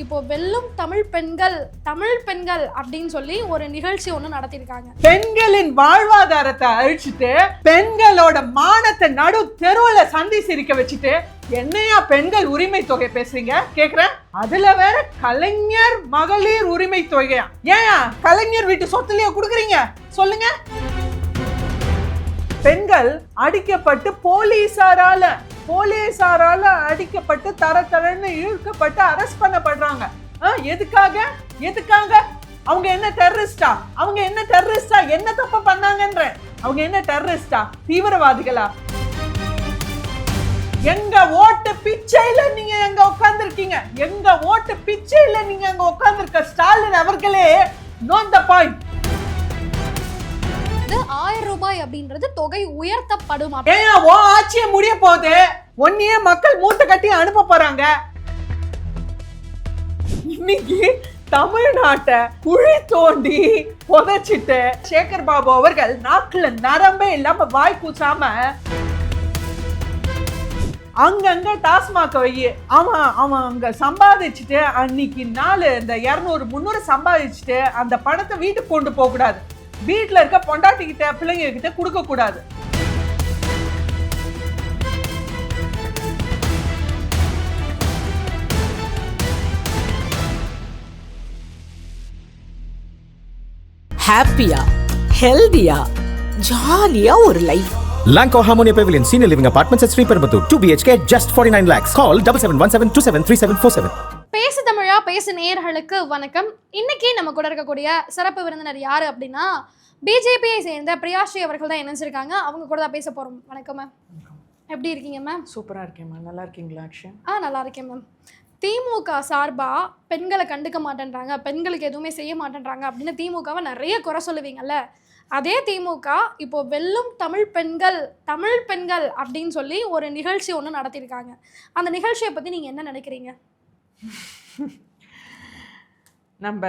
இப்போ வெல்லும் தமிழ் பெண்கள் அப்படின்னு சொல்லி ஒரு நிகழ்ச்சி ஒண்ணு நடத்திருக்காங்க. பெண்களின் வாழ்வாதாரத்தை அழிச்சிட்டு பெண்களோட மானத்தை நடு தெருவுல சந்தி சிரிக்க வச்சுட்டு என்னையா பெண்கள் உரிமை தொகை பேசுறீங்க கேக்குறேன். அதுல வேற கலைஞர் மகளிர் உரிமை தொகையா? ஏன் கலைஞர் வீட்டு சொத்துலயே குடுக்குறீங்க சொல்லுங்க. பெண்கள் அடிக்கப்பட்டு போலீசாரால அடிக்கப்பட்டு தரன்னு இழுக்கப்பட்டு அரெஸ்ட் பண்ணப்படுறாங்க. எதுக்காக? அவங்க என்ன டெரரிஸ்டா? என்ன தப்பு பண்ணாங்கன்ற? அவங்க என்ன டெரரிஸ்டா? தீவிரவாதிகளா? எங்க ஓட்டு பிச்சையில நீங்க எங்க உட்கார்ந்துருக்கீங்க. உட்கார்ந்துருக்க ஸ்டாலின் அவர்களே நோட் த பாயிண்ட். 1000 ரூபாய் அப்படின்றது தொகை உயர்த்தப்படும். ஆட்சியை முடிய போகுது, ஒன்னியே மக்கள் மூட்டை கட்டி அனுப்ப போறாங்க. இன்னைக்கு தமிழ்நாட்டை குழி தோண்டி புதைச்சிட்டு சேகர் பாபு அவர்கள் நாக்குல நரம்பே இல்லாம வாய் கூச்சாம அங்கங்க டாஸ்மாக் வை. அவன் அங்க சம்பாதிச்சுட்டு அன்னைக்கு நாள் இந்த 200-300 சம்பாதிச்சுட்டு அந்த பணத்தை வீட்டுக்கு கொண்டு போக கூடாது. வீட்டுல இருக்க பொண்டாட்டி கிட்ட பிள்ளைங்க கிட்ட கொடுக்க கூடாது. ஹாப்பியா, ஹெல்தியா, ஜாலியா ஒரு life. Lanco Harmonia Pavilion Senior Living Apartments at Sri Perambatoor 2 BHK just 49 lakhs. Call 7717273747. பேசு தமிழா பேசு நேயர்களுக்கு வணக்கம். இன்னைக்கு நம்ம கூட இருக்கக்கூடிய சிறப்பு விருந்தினர் யாரு அப்படின்னா பிஜேபியை சேர்ந்த பிரியாஸ்ரீ அவர்கள் தான் இணைஞ்சிருக்காங்க. அவங்க கூட தான் பேச போறோம். வணக்கம் மேம், எப்படி இருக்கீங்க மேம்? சூப்பரா இருக்கேன் மேம். நல்லா இருக்கீங்களா அக்ஷன்? நல்லா இருக்கேன் மேம். திமுக சார்பா பெண்களை கண்டுக்க மாட்டேன்றாங்க, பெண்களுக்கு எதுவுமே செய்ய மாட்டேன்றாங்க அப்படின்னு திமுகவை நிறைய குறை சொல்லுவீங்கல்ல. அதே திமுக இப்போ வெல்லும் தமிழ் பெண்கள் அப்படின்னு சொல்லி ஒரு நிகழ்ச்சி ஒன்று நடத்தியிருக்காங்க. அந்த நிகழ்ச்சியை பற்றி நீங்கள் என்ன நினைக்கிறீங்க? நம்ம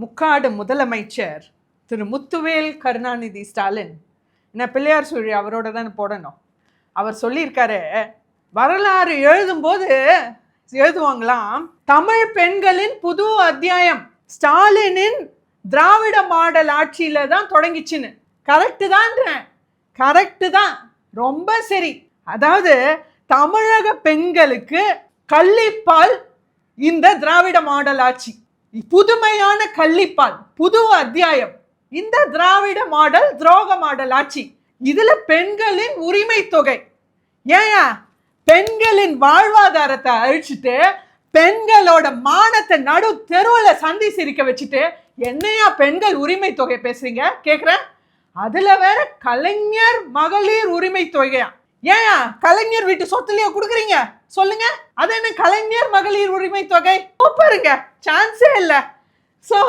முக்காடு முதலமைச்சர் திரு முத்துவேல் கருணாநிதி ஸ்டாலின், என்ன பிள்ளையார் சுழி அவரோட தான் போடணும். அவர் சொல்லியிருக்காரு, வரலாறு எழுதும்போது எழுதுவாங்களாம், தமிழ் பெண்களின் புது அத்தியாயம் ஸ்டாலினின் திராவிட மாடல் ஆட்சியில தான் தொடங்கிச்சுன்னு. கரெக்டு தான், ரொம்ப சரி. அதாவது தமிழக பெண்களுக்கு கள்ளிப்பால் இந்த திராவிட மாடல் ஆட்சி, புதுமையான கள்ளிப்பால், புது அத்தியாயம் இந்த திராவிட மாடல் துரோக மாடல் ஆட்சி. இதுல பெண்களின் உரிமை தொகை, பெண்களின் வாழ்வாதாரத்தை அழிச்சிட்டு பெண்களோட மானத்தை நடு தெருவுல சந்தி சிரிக்க வச்சுட்டு என்னையா பெண்கள் உரிமை தொகை பேசுறீங்க கேக்குறேன். அதுல வேற கலைஞர் மகளிர் உரிமை தொகையா? கலைஞர் வீட்டு சொத்துலயே குடுக்குறீங்க சொல்லுங்க. அது என்ன கலைஞர் மகளிர் உரிமை தொகை? பாருங்க, சான்ஸே இல்ல. சோ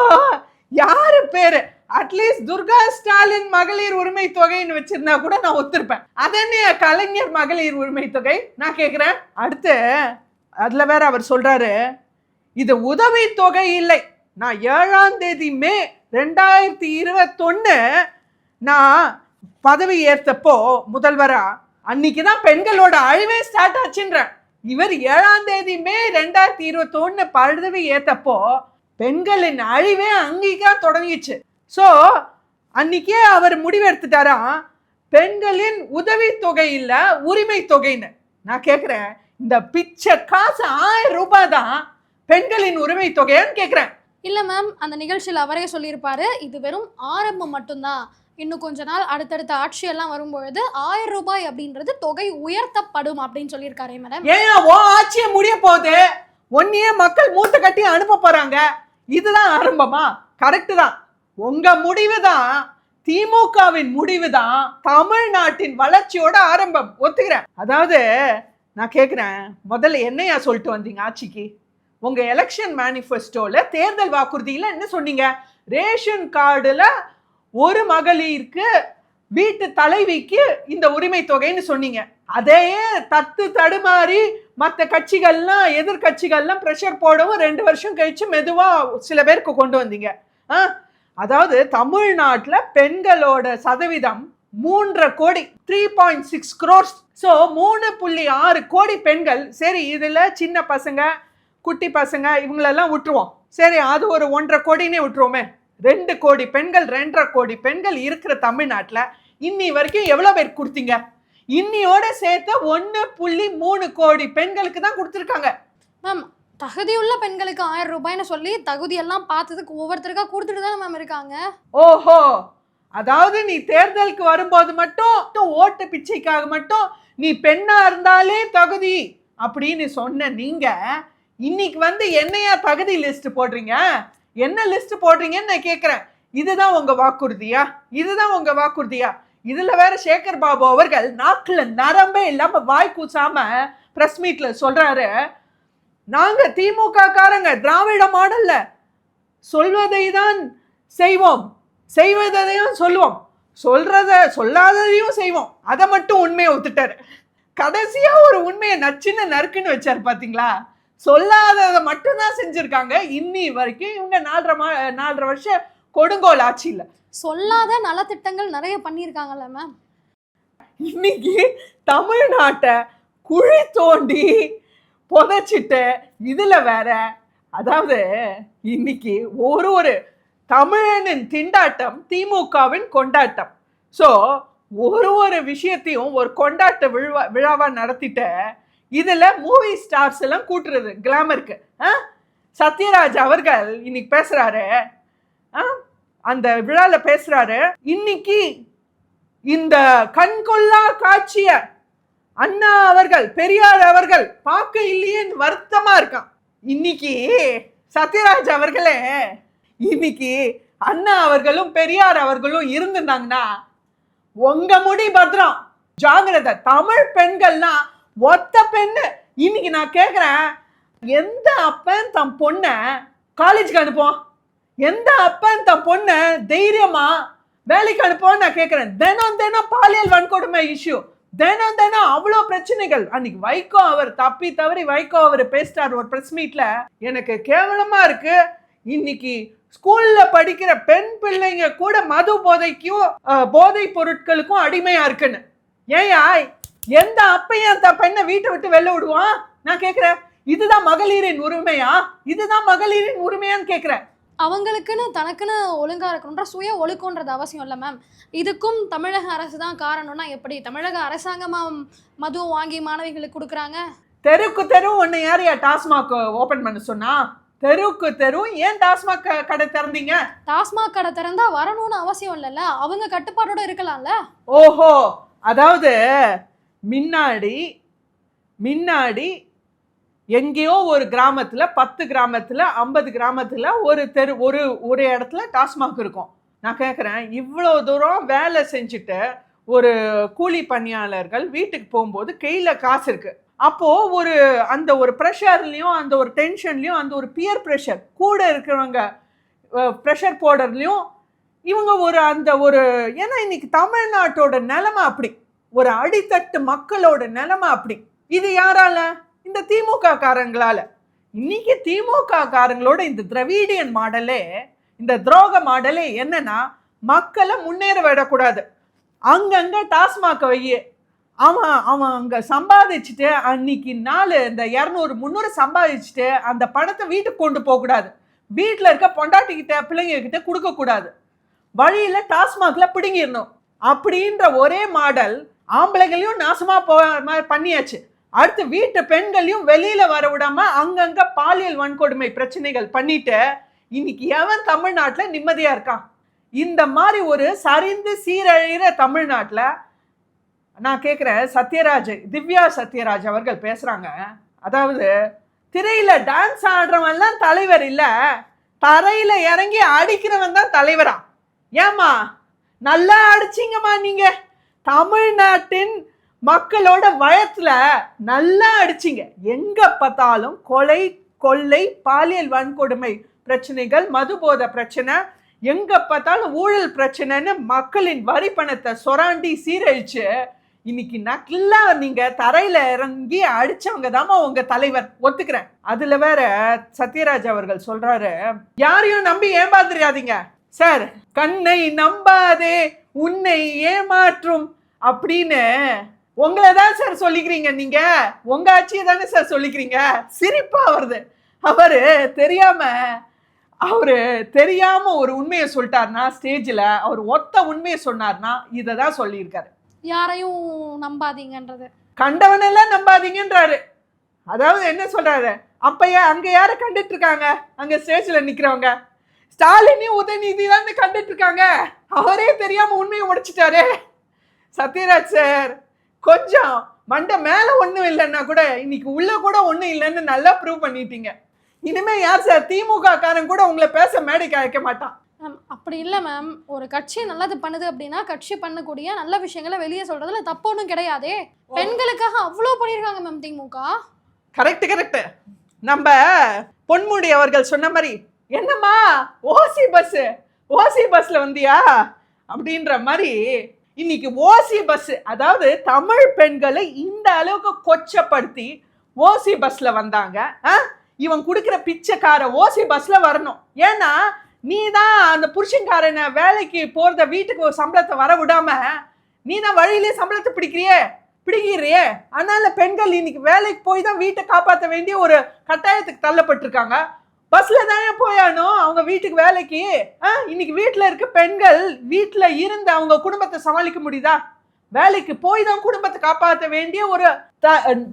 யாரு பேரு? அட்லீஸ்ட் துர்கா ஸ்டாலின் மகளிர் உரிமை தொகைன்னு வச்சிருந்தா கூட நான் ஒத்துருப்பேன். அது என்ன கலைஞர் மகளிர் உரிமை தொகை நான் கேக்குறேன். அடுத்து அதுல வேற அவர் சொல்றாரு, இது உதவி தொகை இல்லை. நான் 7ஆம் தேதி மே 2021 நான் பதவி ஏற்றப்போ முதல்வரா, அன்னைக்குதான் பெண்களோட அழிவே ஸ்டார்ட் ஆச்சுன்ற. இவர் 7ஆம் தேதி மே 2021 பதவி ஏற்றப்போ பெண்களின் அழிவே அங்கேதான் தொடங்கிச்சு. ஸோ அன்னைக்கே அவர் முடிவெடுத்துட்டாரா, பெண்களின் உதவி தொகை இல்ல உரிமை தொகைன்னு. நான் கேட்குறேன், இந்த பிச்சை காசு 1000 ரூபாய் தான் பெண்களின் உரிமை தொகைன்னு கேட்குறேன். இல்லை மேம், அந்த நிகழ்ச்சியில் அவரே சொல்லியிருப்பாரு, இது வெறும் ஆரம்பம் மட்டும்தான், இன்னும் கொஞ்ச நாள் அடுத்தடுத்த ஆட்சியெல்லாம் வரும்பொழுது 1000 ரூபாய் அப்படின்றது தொகை உயர்த்தப்படும் அப்படின்னு சொல்லியிருக்காரே மேடம். ஆட்சியை முடிய போகுது, ஒன்னியே மக்கள் மூட்டை கட்டி அனுப்ப போறாங்க. இதுதான் ஆரம்பமா? கரெக்டு தான். உங்க முடிவு தான், திமுகவின் முடிவு தான் தமிழ்நாட்டின் வளர்ச்சியோட ஆரம்பம். ஒத்துக்கிறேன். அதாவது நான் கேட்குறேன், முதல்ல என்னையா சொல்லிட்டு வந்தீங்க ஆட்சிக்கு? உங்க எலெக்ஷன் மேனிஃபெஸ்டோல தேர்தல் வாக்குறுதியில என்ன சொன்னீங்க? ரேஷன் கார்டுல ஒரு மகளிருக்கு வீட்டு தலைவிக்கு இந்த உரிமை தொகைன்னு சொன்னீங்க. அதையே தடுமாறி மற்ற கட்சிகள்லாம் எதிர்கட்சிகள்லாம் பிரஷர் போடவும் 2 வருஷம் கழிச்சு மெதுவா சில பேருக்கு கொண்டு வந்தீங்க. அதாவது தமிழ்நாட்டுல பெண்களோட சதவீதம் 3.5 கோடி, 3.6 crores. ஸோ 3.6 கோடி பெண்கள். சரி, இதுல சின்ன பசங்க குட்டி பசங்க இவங்களெல்லாம் விட்டுருவோம். சரி, அது ஒரு 1.5 கோடினே விட்டுருவோமே. 2 கோடி பெண்கள், 2.5 கோடி பெண்கள் இருக்கிற தமிழ்நாட்டில் இன்னி வரைக்கும் எவ்வளோ பேர் கொடுத்தீங்க? இன்னியோட சேர்த்து 1.3 கோடி பெண்களுக்கு தான் கொடுத்துருக்காங்க. மேம், தகுதியுள்ள பெண்களுக்கு 1000 ரூபாய்னு சொல்லி தகுதியெல்லாம் பார்த்ததுக்கு ஒவ்வொருத்தருக்கா கொடுத்துட்டு தானே மேம் இருக்காங்க. ஓஹோ, அதாவது நீ தேர்தலுக்கு வரும்போது மட்டும் ஓட்டு பிச்சைக்காக மட்டும் நீ பெண்ணா இருந்தாலே தகுதி அப்படின்னு சொன்ன நீங்க இன்னைக்கு வந்து என்னையா தகுதி லிஸ்ட் போடுறீங்க? என்ன லிஸ்ட் போடுறீங்கன்னு நான் கேட்குறேன். இதுதான் உங்க வாக்குறுதியா? இதுதான் உங்க வாக்குறுதியா? இதுல வேற சேகர் பாபு அவர்கள் நாக்குல நரம்பே இல்லாம வாய் கூசாம பிரஸ் மீட்ல சொல்றாரு, நாங்க திமுக காரங்க திராவிட மாடல்ல சொல்வதை தான் செய்வோம், செய்வதையும் சொல்லுவோம், சொல்லாததையும் செய்வோம். அதை மட்டும் உண்மையை ஒத்துட்டாரு. கடைசியா ஒரு உண்மையை நச்சுன்னு நறுக்குன்னு வச்சாரு பாத்தீங்களா? சொல்லாததை மட்டும்தான் செஞ்சிருக்காங்க இன்னி வரைக்கும். இவங்க 4.5 வருஷம் கொடுங்கோல் ஆட்சி இல்லை. சொல்லாத நலத்திட்டங்கள் நிறைய பண்ணியிருக்காங்கல்ல மேம். இன்னைக்கு தமிழ்நாட்டை குழி தோண்டி புதைச்சிட்டு இதுல வேற, அதாவது இன்னைக்கு ஒரு தமிழனின் திண்டாட்டம் திமுகவின் கொண்டாட்டம். ஸோ ஒரு விஷயத்தையும் ஒரு கொண்டாட்ட விழாவா நடத்திட்டு இதுல மூவி ஸ்டார்ஸ் எல்லாம் கூட்டுறது கிளாமருக்கு. சத்யராஜ் அவர்கள் இன்னைக்கு பேசுறாரு, அந்த விழால பேசுறாரு, இன்னைக்கு இந்த கண்கொள்ளா காட்சிய அண்ணா அவர்கள் பெரியார் அவர்கள் பார்க்க இல்லையேன்னு வருத்தமா இருக்கான். இன்னைக்கு சத்யராஜ் அவர்களே, இன்னைக்கு அண்ணா அவர்களும் பெரியார் அவர்களும் இருந்திருந்தாங்கன்னா உங்க முடி பத்திரம், ஜாகிரதை. தமிழ் பெண்கள்னா ஒத்த பெண்ணு. இன்னைக்கு நான் கேட்குறேன், எந்த அப்பன் தன் பொண்ணை காலேஜுக்கு அனுப்புவான்? எந்த அப்பன் தன் பொண்ணை தைரியமா வேலைக்கு அனுப்புவான்னு நான் கேட்குறேன். தினம் பாலியல் வன்கொடுமை இஷ்யூ, தினம் அவ்வளோ பிரச்சனைகள். அன்னைக்கு வைகோ அவர் தவறி வைகோ அவர் பேசிட்டார் ஒரு பிரஸ் மீட்ல. எனக்கு கேவலமா இருக்கு. இன்னைக்கு ஸ்கூல்ல படிக்கிற பெண் பிள்ளைங்க கூட மது போதைக்கும் போதை பொருட்களுக்கும் அடிமையா இருக்குன்னு. ஏயா எந்த அப்பையும் அந்த பெண்ணை வீட்டை விட்டு வெளில விடுவான்? நான் கேட்கிறேன், இதுதான் மகளிரின் உரிமையா? இதுதான் மகளிரின் உரிமையான்னு கேட்கிறேன். அவங்களுக்குன்னு தனக்குன்னு ஒழுங்கா இருக்கணுன்ற சுய ஒழுக்கன்றது அவசியம் இல்லை மேம். இதுக்கும் தமிழக அரசு தான் காரணம்னா எப்படி? தமிழக அரசாங்கமா மது வாங்கி மாணவிகளுக்கு கொடுக்குறாங்க. தெருக்கு தெரு ஒன்று யாரையா டாஸ்மாக் ஓபன் பண்ண சொன்னா? தெருக்கு தெரு ஏன் டாஸ்மாக் கடை திறந்தீங்க? டாஸ்மாக் கடை திறந்தா வரணும்னு அவசியம் இல்லைல்ல, அவங்க கட்டுப்பாட்டோட இருக்கலாம்ல. ஓஹோ, அதாவது முன்னாடி எங்கேயோ ஒரு கிராமத்துல 10 கிராமத்துல 50 கிராமத்துல ஒரு இடத்துல டாஸ்மாக் இருக்கும். நான் கேட்குறேன், இவ்வளோ தூரம் வேலை செஞ்சுட்டு ஒரு கூலி பணியாளர்கள் வீட்டுக்கு போகும்போது கையில் காசு இருக்கு. அப்போது அந்த ஒரு ப்ரெஷர்லையும் அந்த ஒரு டென்ஷன்லையும் அந்த ஒரு பியர் ப்ரெஷர் கூட இருக்கிறவங்க ப்ரெஷர் போடுறதுலையும் இவங்க ஏன்னா இன்னைக்கு தமிழ்நாட்டோட நிலைமை அப்படி, ஒரு அடித்தட்டு மக்களோட நிலைமை அப்படி. இது யாரால? இந்த திமுக காரங்களால. இன்னைக்கு திமுக காரங்களோட இந்த திராவிடியன் மாடலே, இந்த துரோக மாடலே என்னன்னா, மக்களை முன்னேற விடக்கூடாது. அங்கங்க டாஸ்மாக் வையே, அவன் அங்க சம்பாதிச்சுட்டு அன்னைக்கு நாள் இந்த 200-300 சம்பாதிச்சுட்டு அந்த பணத்தை வீட்டுக்கு கொண்டு போகக்கூடாது. வீட்டில் இருக்க பொண்டாட்டிக்கிட்ட பிள்ளைங்க கிட்ட கொடுக்கக்கூடாது. வழியில டாஸ்மாக்ல பிடுங்கிடணும் அப்படின்ற ஒரே மாடல் ஆம்பளைகளையும் நாசமா பண்ணியாச்சு. அடுத்து வீட்டு பெண்களையும் வெளியில வர விடாம அங்கங்க பாலியல் வன்கொடுமை பிரச்சனைகள் பண்ணிட்டு இன்னைக்கு எவன் தமிழ்நாட்டுல நிம்மதியா இருக்கான்? இந்த மாதிரி ஒரு சரிந்து சீரழிகிற தமிழ்நாட்டுல நான் கேட்குறேன், திவ்யா சத்யராஜ் அவர்கள் பேசுறாங்க, அதாவது திரையில டான்ஸ் ஆடுறவன்லாம் தலைவர் இல்ல, தரையில இறங்கி அடிக்கிறவன் தான் தலைவரா? ஏமா நல்லா அடிச்சிங்கம்மா, நீங்க தமிழ்நாட்டின் மக்களோட வயத்துல நல்லா அடிச்சிங்க. எங்க பார்த்தாலும் கொலை, கொள்ளை, பாலியல் வன்கொடுமை பிரச்சனைகள், மதுபோத பிரச்சனை, எங்க பார்த்தாலும் ஊழல் பிரச்சனைன்னு மக்களின் வரி பணத்தை சொராண்டி சீரழிச்சு இன்னைக்கு நல்லா நீங்க தரையில இறங்கி அடிச்சவங்க தாமா உங்க தலைவர், ஒத்துக்கிறேன். அதுல வேற சத்யராஜ் அவர்கள் சொல்றாரு, யாரையும் நம்பி ஏமாந்துடாதீங்க சார், கண்ணை நம்பாதே உன்னை ஏமாற்றும் அப்படின்னு உங்களை தான் சார் சொல்லிக்கிறீங்க. நீங்க உங்க ஆட்சியை தானே சார் சொல்லிக்கிறீங்க. சிரிப்பா வருது. அவரு தெரியாம ஒரு உண்மையை சொல்லிட்டாருன்னா ஸ்டேஜ்ல அவர் ஒத்த உண்மையை சொன்னார்னா இதை தான் சொல்லியிருக்காரு. யாரையும் நம்பாதீங்கன்றது, கண்டவனெல்லாம் நம்பாதீங்கன்றாரு. அதாவது என்ன சொல்றாரு, அங்க யாரை கண்டுட்டு இருக்காங்க, அங்க ஸ்டேஜ்ல நிக்கிறவங்க ஸ்டாலினையும் உதயநிதி தான் கண்டுட்டு இருக்காங்க. அவரே தெரியாம உண்மையை உடைச்சிட்டாரு. சத்யராஜ் சார் கொஞ்சம் மண்டை மேல ஒண்ணும் இல்லைன்னா கூட இன்னைக்கு உள்ள கூட ஒண்ணும் இல்லைன்னு நல்லா ப்ரூவ் பண்ணிட்டீங்க. இனிமே யார் சார் திமுக காரன் கூட உங்களை பேச மேடைக்கு அழைக்க மாட்டான். மேம் அப்படி இல்லை மேம். ஒரு கட்சி நல்லது பண்ணுது அப்படின்னா கட்சி பண்ணக்கூடிய நல்ல விஷயங்களை வெளியே சொல்றதுல தப்பு ஒன்றும் கிடையாதே. பெண்களுக்காக அவ்வளோ பண்ணியிருக்காங்க மேம் திமுக. கரெக்ட். நம்ம பொன்முடி அவர்கள் சொன்ன மாதிரி என்னம்மா ஓசி பஸ்ல வந்தியா அப்படின்ற மாதிரி இன்னைக்கு ஓசி பஸ், அதாவது தமிழ் பெண்களை இந்த அளவுக்கு கொச்சப்படுத்தி ஓசி பஸ்ல வந்தாங்க. இவன் கொடுக்குற பிச்சைக்கார ஓசி பஸ்ல வரணும். ஏன்னா நீ தான் அந்த புருஷன்காரனை வேலைக்கு போறத வீட்டுக்கு ஒரு சம்பளத்தை வர விடாம நீ தான் வழியிலே சம்பளத்தை பிடிக்கிறியே. அதனால பெண்கள் இன்னைக்கு வேலைக்கு போய் தான் வீட்டை காப்பாற்ற வேண்டிய ஒரு கட்டாயத்துக்கு தள்ளப்பட்டிருக்காங்க. பஸ்ல தானே போயானோ அவங்க வீட்டுக்கு வேலைக்கு. இன்னைக்கு வீட்டுல இருக்க பெண்கள் வீட்டுல இருந்து அவங்க குடும்பத்தை சமாளிக்க முடியுதா? வேலைக்கு போய் தான் குடும்பத்தை காப்பாற்ற வேண்டிய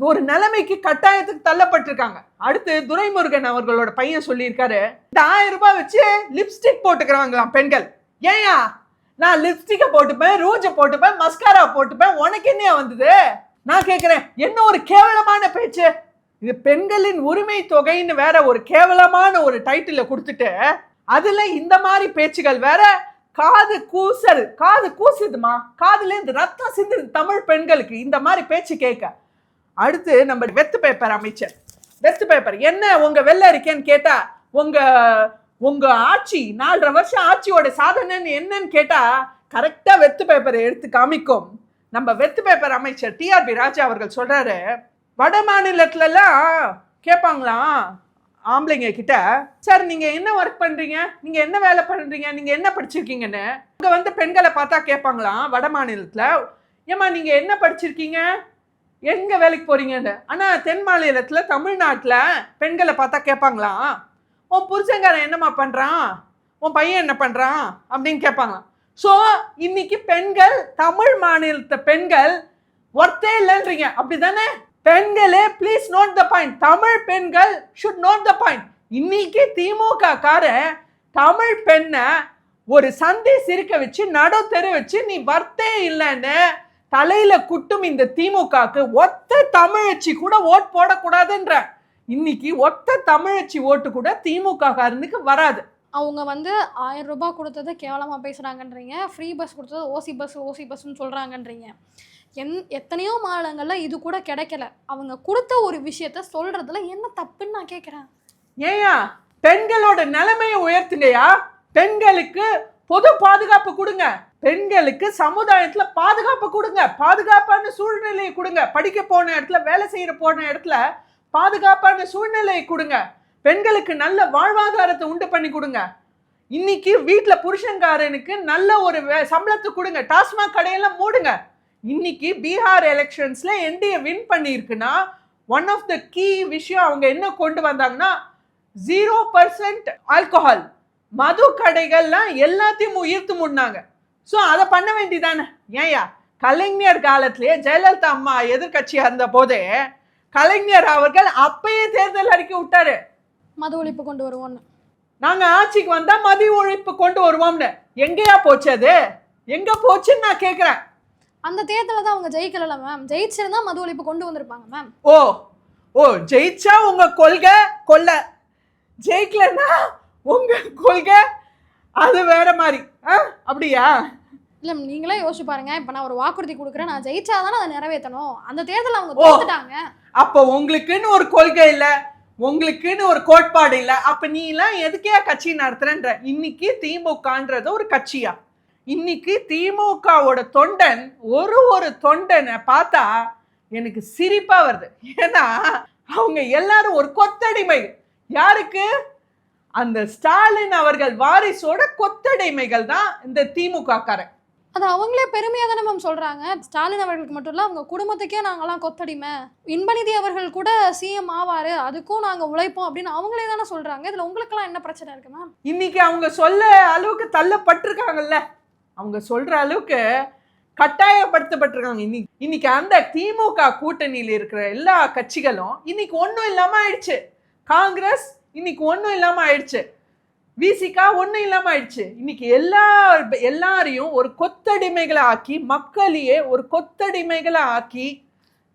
ஒரு நிலைமைக்கு கட்டாயத்துக்கு தள்ளப்பட்டிருக்காங்க. அடுத்து துரைமுருகன் அவர்களோட பையன் சொல்லியிருக்காரு, 1000 ரூபாய் வச்சு லிப்ஸ்டிக் போட்டுக்கிறாங்களாம் பெண்கள். ஏயா நான் லிப்ஸ்டிக்கை போட்டுப்பேன், ரூஜை போட்டுப்பேன், மஸ்காரா போட்டுப்பேன், உனக்கு என்ன வந்தது? நான் கேட்கிறேன், என்ன ஒரு கேவலமான பேச்சு இது. பெண்களின் உரிமை தொகைன்னு வேற ஒரு கேவலமான ஒரு டைட்டில கொடுத்துட்டு அதுல இந்த மாதிரி பேச்சுகள் வேற. காது கூசுதுமா, காதுல இருந்து ரத்தம் சிந்துது தமிழ் பெண்களுக்கு இந்த மாதிரி பேச்சு கேட்க. அடுத்து நம்ம வெத்து பேப்பர் அமைச்சர், வெத்து பேப்பர் என்ன உங்க வெள்ள இருக்கேன்னு கேட்டா உங்க ஆட்சி 4.5 வருஷம் ஆட்சியோட சாதனை என்னன்னு கேட்டா கரெக்டா வெத்து பேப்பரை எடுத்து காமிக்கும். நம்ம வெத்து பேப்பர் அமைச்சர் டிஆர்பி ராஜா அவர்கள் சொல்றாரு, வட மாநிலத்துலலாம் கேட்பாங்களாம் ஆம்பளைங்க கிட்ட, சார் நீங்க என்ன ஒர்க் பண்றீங்க, நீங்க என்ன வேலை பண்றீங்க, நீங்க என்ன படிச்சிருக்கீங்கன்னு. அங்க வந்து பெண்களை பார்த்தா கேட்பாங்களாம் வட மாநிலத்துல, ஏமா நீங்க என்ன படிச்சிருக்கீங்க, எங்க வேலைக்கு போறீங்கன்னு. ஆனா தென் மாநிலத்துல தமிழ்நாட்டுல பெண்களை பார்த்தா கேட்பாங்களாம், உன் புருஷங்காரன் என்னம்மா பண்றான், உன் பையன் என்ன பண்றான் அப்படின்னு கேட்பாங்களாம். ஸோ இன்னைக்கு பெண்கள் தமிழ் மாநிலத்தை பெண்கள் ஒர்த்தே இல்லைன்றீங்க, அப்படிதானே? பெண்களே please note the point. Tamil பெண்கள் ஷுட் நோட் த பாயிண்ட். இன்னைக்கு திமுக கார தமிழ் பெண்ணை ஒரு சந்தை சிரிக்க வச்சு நடு தெரு வச்சு நீ வர்த்தே இல்லைன்னு தலையில குட்டும் இந்த திமுகக்கு ஒத்த தமிழச்சி கூட ஓட் போடக்கூடாதுன்ற. இன்னைக்கு ஒத்த தமிழச்சி ஓட்டு கூட திமுக காரனுக்கு வராது. அவங்க வந்து 1000 ரூபாய் கொடுத்தது கேவலமா பேசுறாங்கன்றீங்க, ஃப்ரீ பஸ் கொடுத்தது ஓசி பஸ்ன்னு சொல்றாங்கன்றீங்க. எத்தனையோ மாநிலங்கள்ல இது கூட கிடைக்கல. அவங்க கொடுத்த ஒரு விஷயத்த சொல்றதுல என்ன தப்புன்னு நான் கேட்கிறேன். ஏயா பெண்களோட நிலைமையை உயர்த்துங்கயா, பெண்களுக்கு பொது பாதுகாப்பு கொடுங்க, பெண்களுக்கு சமுதாயத்துல பாதுகாப்பு கொடுங்க, பாதுகாப்பான சூழ்நிலையை கொடுங்க, படிக்க போன இடத்துல வேலை செய்யற போன இடத்துல பாதுகாப்பான சூழ்நிலையை கொடுங்க, பெண்களுக்கு நல்ல வாழ்வாதாரத்தை உண்டு பண்ணி கொடுங்க. இன்னைக்கு வீட்டுல புருஷன்காரனுக்கு நல்ல ஒரு சம்பளத்தை கொடுங்க, டாஸ்மாக் கடையெல்லாம் மூடுங்க. இன்னைக்கு பீகார் எலெக்ஷன்ஸ்ல என்டிஏ வின் பண்ணியிருக்குன்னா ஒன் ஆஃப் த கீ விஷயம் அவங்க என்ன கொண்டு வந்தாங்கன்னா 0% ஆல்கஹால், மது கடைகள்லாம் எல்லாத்தையும் உயிர்த்து முன்னாங்க. ஸோ அதை பண்ண வேண்டியதானே. ஏயா கலைஞர் காலத்திலேயே ஜெயலலிதா அம்மா எதிர்கட்சியா இருந்த போதே கலைஞர் அவர்கள் அப்பயே தேர்தல் அறிக்கை விட்டாரு, மது ஒழிப்பு கொண்டு வருவோம்னு. நாங்க ஆட்சிக்கு வந்தா மது ஒழிப்பு கொண்டு வருவோம்னு. எங்கேயா போச்சு அது, எங்க போச்சுன்னு நான் கேட்கிறேன். அந்த தேர்தலில் தான் அவங்க ஜெயிக்கல மேம். ஜெயிச்சிருந்தா மது ஒழிப்பு கொண்டு வந்திருப்பாங்க மேம். ஓ ஜெயிச்சா உங்க கொள்கை கொல்ல, ஜெயிக்கலன்னா உங்க கொள்கை அது வேற மாதிரி. அப்படியா? இல்ல நீங்களே யோசிச்சு பாருங்க. இப்ப நான் ஒரு வாக்குறுதி கொடுக்குறேன், நான் ஜெயிச்சாதானே அதை நிறைவேற்றணும். அந்த தேர்தல் அவங்க தோத்துட்டாங்க. அப்போ உங்களுக்குன்னு ஒரு கொள்கை இல்ல, உங்களுக்குன்னு ஒரு கோட்பாடு இல்ல, அப்ப நீ எல்லாம் எதுக்கே கட்சி நடத்துறன்ற. இன்னைக்கு திமுகன்றது ஒரு கட்சியா? இன்னைக்கு திமுகவோட தொண்டன் ஒரு தொண்டனை பார்த்தா எனக்கு சிரிப்பா வருது. ஏன்னா அவங்க எல்லாரும் ஒரு கொத்தடிமை. யாருக்கு? அந்த ஸ்டாலின் அவர்கள் வாரிசோட கொத்தடிமைகள் தான் இந்த திமுக காரன். அது அவங்களே பெருமையா தானே மேம் சொல்றாங்க. ஸ்டாலின் அவர்களுக்கு மட்டும் இல்ல, அவங்க குடும்பத்துக்கே நாங்கெல்லாம் கொத்தடிமை, இன்பநிதி அவர்கள் கூட சிஎம் ஆவாரு, அதுக்கும் நாங்க உழைப்போம் அப்படின்னு அவங்களே தானே சொல்றாங்க. இதுல உங்களுக்கெல்லாம் என்ன பிரச்சனை இருக்கு மேம்? இன்னைக்கு அவங்க சொல்ல அளவுக்கு தள்ளப்பட்டிருக்காங்கல்ல, அவங்க சொல்ற அளவுக்கு கட்டாயப்படுத்தப்பட்டிருக்காங்க. இன்னைக்கு அந்த திமுக கூட்டணியில் இருக்கிற எல்லா கட்சிகளும் இன்னைக்கு ஒன்றும் இல்லாம ஆயிடுச்சு. காங்கிரஸ் இன்னைக்கு ஒன்றும் இல்லாம ஆயிடுச்சு. விசிகா ஒன்றும் இல்லாம ஆயிடுச்சு. இன்னைக்கு எல்லாரையும் ஒரு கொத்தடிமைகளை ஆக்கி, மக்களையே ஒரு கொத்தடிமைகளை ஆக்கி,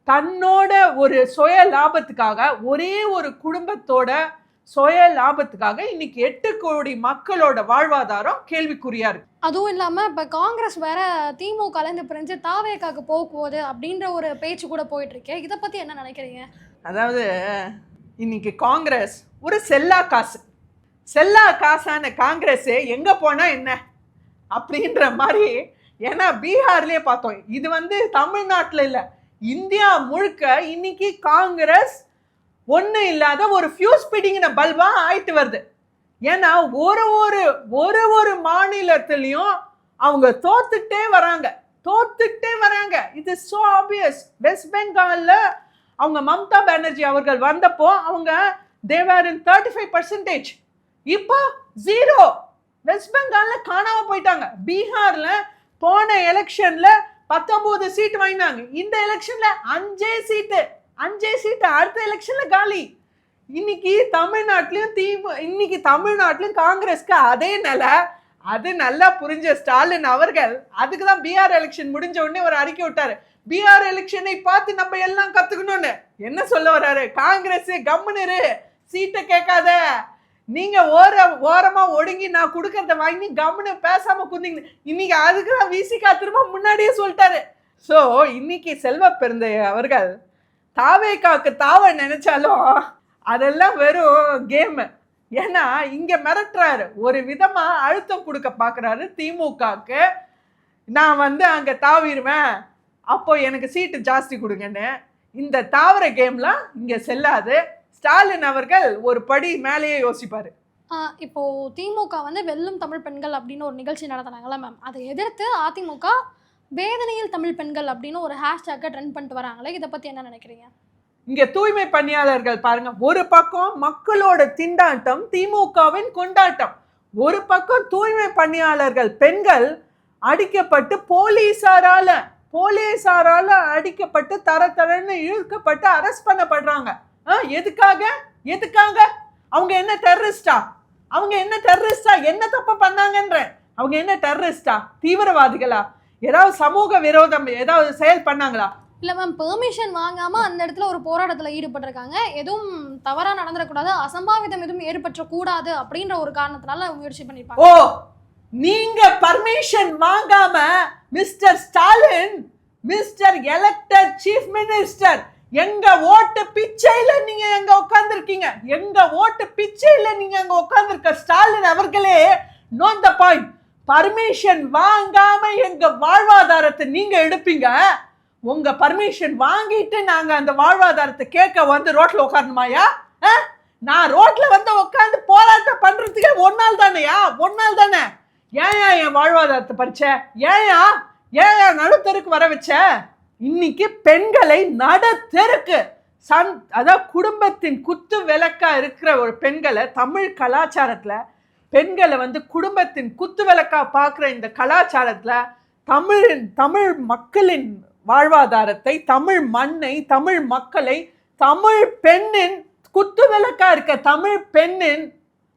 தன்னோட ஒரு சுய லாபத்துக்காக, ஒரே ஒரு குடும்பத்தோட சுய லாபத்துக்காக இன்னைக்கு 8 கோடி மக்களோட வாழ்வாதாரம் கேள்விக்குறியா இருக்கு. அதுவும் இல்லாம இப்ப காங்கிரஸ் வேற திமுகல இருந்து பிரிஞ்சு தாவேகாக்கு போகுது அப்படின்ற ஒரு பேச்சு கூட போயிட்டு இருக்கு. இதை பத்தி என்ன நினைக்கிறீங்க? அதாவது இன்னைக்கு காங்கிரஸ் ஒரு செல்லா காசான காங்கிரஸ் எங்க போனா என்ன அப்படின்ற மாதிரி. ஏன்னா பீகார்லயே பார்த்தோம், இது வந்து தமிழ்நாட்டில் இல்லை, இந்தியா முழுக்க இன்னைக்கு காங்கிரஸ் ஒண்ணு இல்லாத ஒரு ஃபியூஸ் பிடிங்கின பல்பா ஆயிட்டு வருது. ஏன்னா ஒரு மாநிலத்திலையும் அவங்க தோத்துட்டே வராங்க. இது சோ ஆப்வியஸ். வெஸ்ட் பெங்கால்ல அவங்க மம்தா பானர்ஜி அவர்கள் வந்தப்போ அவங்க தேவர் இன் 35%. இப்போ 0. வெஸ்ட் பெங்கால்ல காணாம போயிட்டாங்க. பீகார்ல போன எலெக்ஷன்ல 19 சீட் வாங்கினாங்க. இந்த எலெக்ஷன்ல 5 சீட்டு. அடுத்த எலெக்ஷன்ல காலி. இன்னைக்கு தமிழ்நாட்டிலும் காங்கிரஸ்க்கு அதே நிலை. அது நல்லா புரிஞ்ச ஸ்டாலின் அவர்கள் அதுக்கு தான் பீகார் எலெக்ஷன் முடிஞ்ச உடனே ஒரு அறிக்கை விட்டாரு. பீகார் எலெக்ஷனை பார்த்து நம்ம எல்லாம் கத்துக்கணும்னு. என்ன சொல்ல வர்றாரு? காங்கிரஸ் கம்முனு சீட்டை கேட்காத, நீங்க ஓரமா ஒடுங்கி நான் கொடுக்கறத வாங்கி கம்முன்னு பேசாம குந்தீங்க. இன்னைக்கு அதுக்குதான் விசிகா திரும்ப முன்னாடியே சொல்லிட்டாரு. ஸோ இன்னைக்கு செல்வ பெருந்தை அவர்கள் தாவேகாக்கு தாவ நினைச்சாலும் அதெல்லாம் வெறும் கேம். ஏன்னா இங்க மிரட்டுறாரு, ஒரு விதமா அழுத்தம் கொடுக்க பாக்குறாரு திமுகக்கு. நான் வந்து அங்க தாவிடுவேன், அப்போ எனக்கு சீட்டு ஜாஸ்தி கொடுங்கன்னு. இந்த தாவர கேம்லாம் இங்க செல்லாது. ஸ்டாலின் அவர்கள் ஒரு படி மேலேயே யோசிப்பாரு. இப்போ திமுக வந்து வெல்லும் தமிழ் பெண்கள் அப்படின்னு ஒரு நிகழ்ச்சி நடத்தினாங்களா மேம், அதை எதிர்த்து அதிமுக வேதனையில் தமிழ் பெண்கள் அப்படின்னு ஒரு ஹேஷ்டேக்கை ட்ரெண்ட் பண்ணிட்டு வராங்களே, இதை பத்தி என்ன நினைக்கிறீங்க? இங்க தூய்மை பணியாளர்கள் பாருங்க, ஒரு பக்கம் மக்களோட திண்டாட்டம், திமுகவின் கொண்டாட்டம். ஒரு பக்கம் தூய்மை பணியாளர்கள் பெண்கள் அடிக்கப்பட்டு போலீசாரால அடிக்கப்பட்டு தரன்னு இழுக்கப்பட்டு அரெஸ்ட் பண்ணப்படுறாங்க. எதுக்காக? அவங்க என்ன டெரரிஸ்டா? என்ன தப்பு பண்ணாங்கன்ற? அவங்க என்ன டெரரிஸ்டா, தீவிரவாதிகளா? ஏதாவது சமூக விரோதம் ஏதாவது செயல் பண்ணாங்களா? இல்ல மேம், பெர்மிஷன் வாங்காம அந்த இடத்துல ஒரு போராட்டத்துல ஈடுபட்டிருக்காங்க. எதுவும் தவறா நடந்துடக்கூடாது, அசம்பாவிதம் எதுவும் ஏற்பட்டக்கூடாது அப்படின்ற ஒரு காரணத்தினால முயற்சி பண்ணிருப்பாங்க. ஓ, நீங்க பர்மிஷன் வாங்காம mister Stalin, mister elected chief minister, எங்க ஓட்டு பிச்சையில நீங்க எங்க உட்கார்ந்துருக்கீங்க. ஸ்டாலின் அவர்களே நோட் த பாயிண்ட். பர்மிஷன் வாங்காம எங்க வாழ்வாதாரத்தை நீங்க எடுப்பீங்க. உங்க பர்மிஷன் வாங்கிட்டு நாங்க அந்த வாழ்வாதாரத்தை கேட்க வந்து ரோட்ல உட்காரணுமாயா? நான் ரோட்ல வந்து உட்காந்து போராட்டம் பண்றதுக்கு ஒரு நாள் தானே. ஏன் என் வாழ்வாதாரத்தை பறிச்ச? ஏன் நடுத்தருக்கு வர வச்ச? இன்னைக்கு பெண்களை நடுத்தருக்கு அதாவது குடும்பத்தின் குத்து விளக்கா இருக்கிற ஒரு பெண்களை, தமிழ் கலாச்சாரத்துல பெண்களை வந்து குடும்பத்தின் குத்து விளக்கா பார்க்குற இந்த கலாச்சாரத்துல தமிழ் மக்களின் வாழ்வாதாரத்தை, தமிழ் மண்ணை, தமிழ் மக்களை, தமிழ் பெண்ணின் குத்து விளக்கா இருக்க தமிழ் பெண்ணின்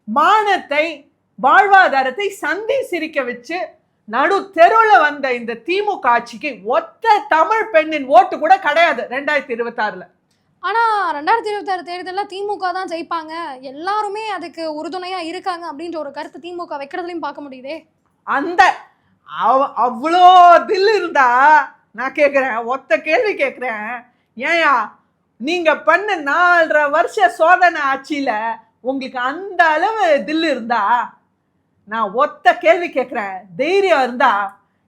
மானத்தை, வாழ்வாதாரத்தை சந்தி சிரிக்க வச்சு நடு தெருவில் வந்த இந்த திமுக ஆட்சிக்கு ஒத்த தமிழ் பெண்ணின் ஓட்டு கூட கிடையாது 2026. ஆனா 2026 தேர்தலில் திமுக தான் ஜெயிப்பாங்க, எல்லாருமே அதுக்கு உறுதுணையா இருக்காங்க அப்படின்ற ஒரு கருத்து திமுக வைக்கிறதுலையும் பார்க்க முடியுதே. அந்த அவ்வளோ தில் இருந்தா நான் கேட்குறேன், ஒத்த கேள்வி கேட்குறேன். ஏயா நீங்க பண்ண 4.5 வருஷ சோதனை ஆட்சியில உங்களுக்கு அந்த அளவு தில் இருந்தா, நான் ஒத்த கேள்வி கேட்குறேன், தைரியம் இருந்தா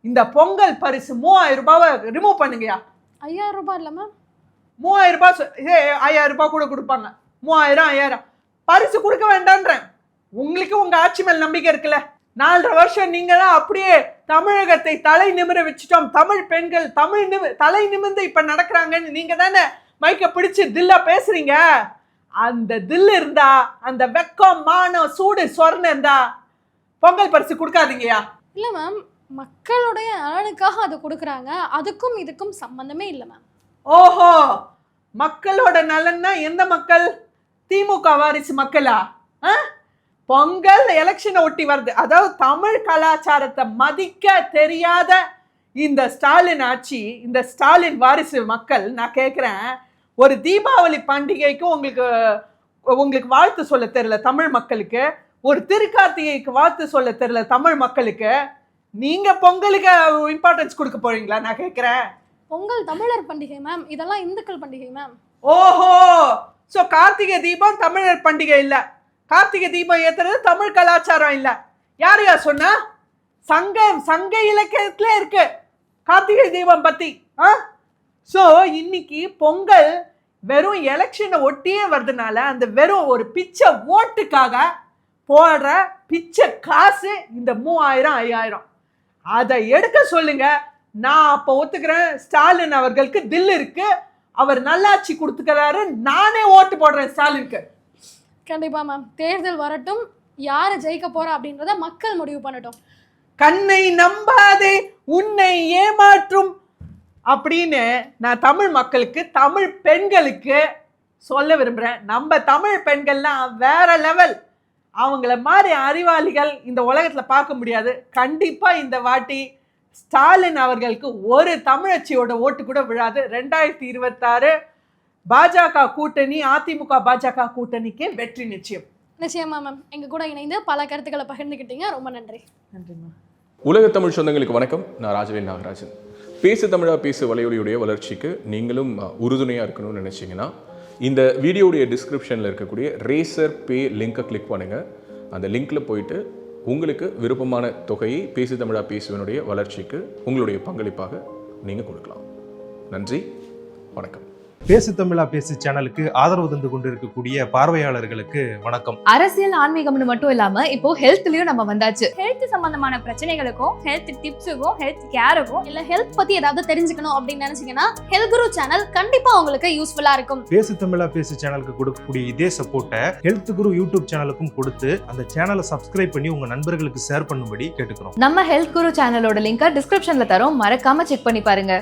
இந்த பொங்கல் பரிசு 3000 ரூபாவை ரிமூவ் பண்ணுங்கயா. 5000 ரூபாய் இல்ல மேம், 3000 ரூபாய், 5000 ரூபாய் கூட கொடுப்பாங்க. 3000 5000 பரிசு கொடுக்க வேண்டான்றேன். உங்களுக்கு உங்க ஆட்சி மேல் நம்பிக்கை இருக்குல்ல, 4.5 வருஷம் நீங்க தான் அப்படியே தமிழகத்தை தலை நிமிர வச்சுட்டோம், தமிழ் பெண்கள் தலை நிமிர்ந்து இப்ப நடக்கிறாங்கன்னு நீங்க தானே மைக்க பிடிச்சு தில்லா பேசுறீங்க. அந்த தில் இருந்தா, அந்த வெக்கம் மானம் சூடு சொர்ணம் இருந்தா பொங்கல் பரிசு கொடுக்காதீங்கயா. இல்லை மேம், மக்களுடைய நலனுக்காக அது கொடுக்குறாங்க, அதுக்கும் இதுக்கும் சம்பந்தமே இல்லை மேம். ஓஹோ, மக்களோட நலன்னா எந்த மக்கள்? திமுக வாரிசு மக்களா? பொங்கல் எலெக்ஷனை ஒட்டி வருது, அதாவது தமிழ் கலாச்சாரத்தை மதிக்க தெரியாத இந்த ஸ்டாலின் ஆட்சி, இந்த ஸ்டாலின் வாரிசு மக்கள், நான் கேட்குறேன், ஒரு தீபாவளி பண்டிகைக்கு உங்களுக்கு வாழ்த்து சொல்ல தெரியல தமிழ் மக்களுக்கு, ஒரு திருக்கார்த்திகைக்கு வாழ்த்து சொல்ல தெரியல தமிழ் மக்களுக்கு, நீங்க பொங்கலுக்கு இம்பார்ட்டன்ஸ் கொடுக்க போறீங்களா? நான் கேட்குறேன். பொங்கல் தமிழர் பண்டிகை மேம், இதெல்லாம் இந்துக்கள் பண்டிகை மேம். ஓஹோ, ஸோ கார்த்திகை தீபம் தமிழர் பண்டிகை இல்லை, கார்த்திகை தீபம் ஏத்துறது தமிழ் கலாச்சாரம் இல்லை. யார் சொன்னா? சங்க இலக்கியத்துல இருக்கு கார்த்திகை தீபம் பத்தி. ஸோ இன்னைக்கு பொங்கல் வெறும் எலெக்ஷனை ஒட்டியே வர்றதுனால அந்த வெறும் ஒரு பிச்சை ஓட்டுக்காக போடுற பிச்சை காசு இந்த 3000 5000 அதை எடுக்க சொல்லுங்க. நான் அப்போ ஒத்துக்கிறேன், ஸ்டாலின் அவர்களுக்கு தில் இருக்கு, அவர் நல்லாட்சி கொடுத்துக்கிறாரு, நானே ஓட்டு போடுறேன் ஸ்டாலினுக்கு. கண்டிப்பா மேம், தேர்தல் வரட்டும், யாரு ஜெயிக்க போறா அப்படின்றத மக்கள் முடிவு பண்ணட்டும். கண்ணை நம்பாதே உன்னை ஏமாற்றும் அப்படின்னு நான் தமிழ் மக்களுக்கு, தமிழ் பெண்களுக்கு சொல்ல விரும்புகிறேன். நம்ம தமிழ் பெண்கள்லாம் வேற லெவல், அவங்கள மாதிரி அறிவாளிகள் இந்த உலகத்தில் பார்க்க முடியாது. கண்டிப்பாக இந்த வாட்டி ஸ்டாலின் அவர்களுக்கு ஒரு தமிழச்சியோட ஓட்டு கூட விழாது. 2026 பாஜக கூட்டணி, அதிமுக பாஜக கூட்டணிக்கு வெற்றி நிச்சயம். நிச்சயமா மேம், எங்க கூட இணைந்து பல கருத்துக்களை பகிர்ந்துக்கிட்டீங்க, ரொம்ப நன்றி. நன்றிம்மா. உலக தமிழ் சொந்தங்களுக்கு வணக்கம். நான் ராஜவேல் நாகராஜன். பேசு தமிழா பேசு வலையொலியுடைய வளர்ச்சிக்கு நீங்களும் உறுதுணையாக இருக்கணும்னு நினச்சிங்கன்னா இந்த வீடியோடைய டிஸ்கிரிப்ஷனில் இருக்கக்கூடிய ரேசர் பே லிங்கை கிளிக் பண்ணுங்கள். அந்த லிங்க்கில் போயிட்டு உங்களுக்கு விருப்பமான தொகையை பேசு தமிழா பேசுவனுடைய வளர்ச்சிக்கு உங்களுடைய பங்களிப்பாக நீங்கள் கொடுக்கலாம். நன்றி, வணக்கம். பேசு தமிழா பேசு சேனலுக்கு ஆதரவு தந்து கொண்டு இருக்கக்கூடிய பார்வையாளர்களுக்கு வணக்கம். அரசியல் ஆன்மீகம்னு மட்டும் இல்லாம இப்போ ஹெல்த்லயும் நம்ம வந்தாச்சு. ஹெல்த் சம்பந்தமான பிரச்சனைகளுக்கும், ஹெல்த் டிப்ஸுக்கும், ஹெல்த் கேருக்கும், இல்ல ஹெல்த் பத்தி ஏதாவது தெரிஞ்சுக்கணும் அப்படின்னு நினைச்சீங்கன்னா ஹெல்த் குரு சேனல் கண்டிப்பா உங்களுக்கு யூஸ்ஃபுல்லா இருக்கும். பேசு தமிழா பேசு சேனலுக்கு கொடுக்கக்கூடிய இதே சப்போர்ட்டை ஹெல்த் குரு யூடியூப் சேனலுக்கும் கொடுத்து அந்த சேனலை சப்ஸ்கிரைப் பண்ணி உங்க நண்பர்களுக்கு ஷேர் பண்ணும்படி கேட்டுக்கிறோம். நம்ம ஹெல்த் குரு சேனலோட லிங்கை டிஸ்கிரிப்ஷன்ல தரோம், மறக்காம செக் பண்ணி பாருங்க.